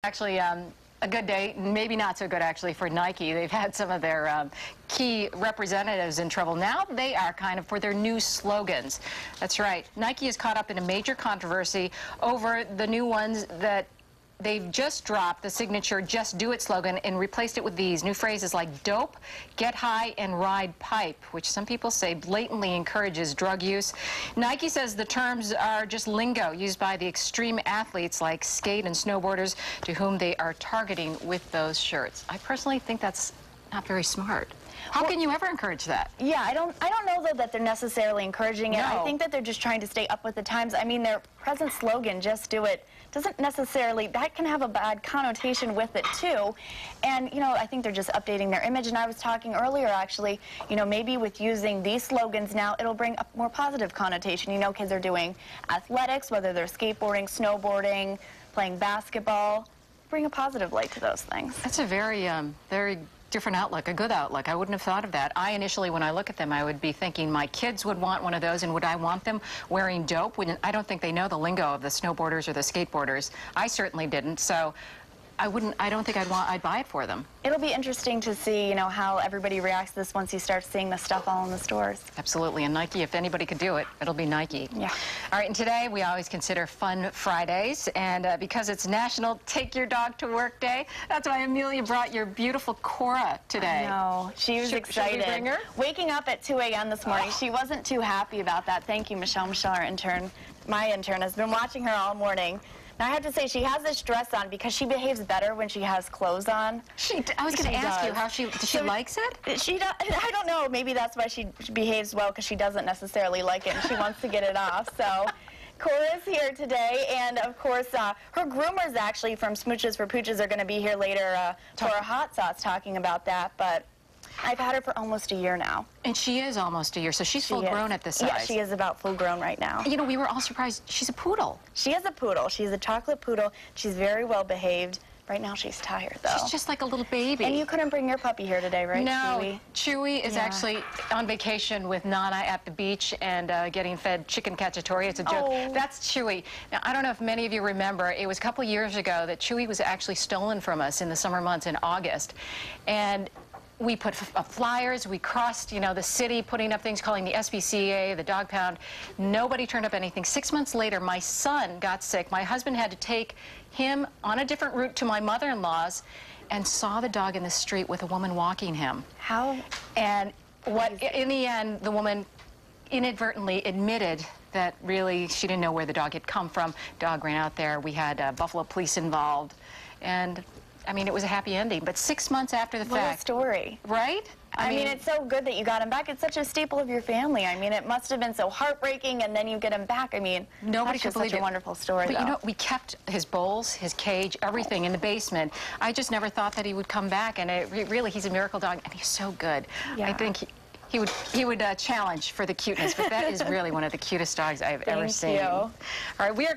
Actually, a good day, maybe not so good actually for Nike. They've had some of their key representatives in trouble. Now they are kind of for their new slogans. That's right. Nike is caught up in a major controversy over the new ones that they've just dropped, the signature Just Do It slogan, and replaced it with these new phrases like dope, get high, and ride pipe, which some people say blatantly encourages drug use. Nike says the terms are just lingo used by the extreme athletes like skate and snowboarders to whom they are targeting with those shirts. I personally think that's not very smart. How can you ever encourage that? Yeah, I don't know though that they're necessarily encouraging it. No. I think that they're just trying to stay up with the times. I mean, their present slogan, Just Do It, doesn't necessarily, that can have a bad connotation with it too. And, you know, I think they're just updating their image. And I was talking earlier, actually, you know, maybe with using these slogans now, it'll bring a more positive connotation. You know, kids are doing athletics, whether they're skateboarding, snowboarding, playing basketball. Bring a positive light to those things. That's a very, very different outlook, a good outlook. I wouldn't have thought of that. I initially, when I look at them, I would be thinking my kids would want one of those, and would I want them wearing dope? I don't think they know the lingo of the snowboarders or the skateboarders. I certainly didn't, so I don't think I'd buy it for them. It'll be interesting to see, you know, how everybody reacts to this once you start seeing the stuff all in the stores. Absolutely, and Nike, if anybody could do it, it'll be Nike. Yeah. All right, and today we always consider Fun Fridays, and because it's National Take Your Dog to Work Day, that's why Amelia brought your beautiful Cora today. No, she was excited. Should we bring her? Waking up at 2 a.m. this morning, she wasn't too happy about that. Thank you, Michelle. Michelle, our intern, my intern, has been watching her all morning. Now, I have to say, she has this dress on because she behaves better when she has clothes on. I was going to ask you how she likes it? She does, I don't know. Maybe that's why she behaves well, because she doesn't necessarily like it and she wants to get it off. So Cora's here today, and of course, her groomers actually from Smooches for Pooches are going to be here later for a hot sauce talking about that. But I've had her for almost a year now. And she is almost a year, so she's full grown at this size. Yeah, she is about full grown right now. You know, we were all surprised. She's a poodle. She is a poodle. She's a chocolate poodle. She's very well behaved. Right now she's tired, though. She's just like a little baby. And you couldn't bring your puppy here today, right, no, Chewy? Chewy is actually on vacation with Nana at the beach and getting fed chicken cacciatore. It's a joke. Oh. That's Chewy. Now, I don't know if many of you remember, it was a couple years ago that Chewy was actually stolen from us in the summer months in August. And we put flyers, we crossed, you know, the city, putting up things, calling the SPCA, the dog pound. Nobody turned up anything. 6 months later, my son got sick. My husband had to take him on a different route to my mother-in-law's and saw the dog in the street with a woman walking him. How? And in the end, the woman inadvertently admitted that really she didn't know where the dog had come from. Dog ran out there. We had Buffalo police involved. And I mean, it was a happy ending, but 6 months after the fact. What a story. Right? I mean, it's so good that you got him back. It's such a staple of your family. I mean, it must have been so heartbreaking, and then you get him back. I mean, nobody could believe it. Such a wonderful story, but though. You know, we kept his bowls, his cage, everything in the basement. I just never thought that he would come back, and really, he's a miracle dog, and he's so good. Yeah. I think he would challenge for the cuteness, but that is really one of the cutest dogs I've ever seen. Thank you. All right, we are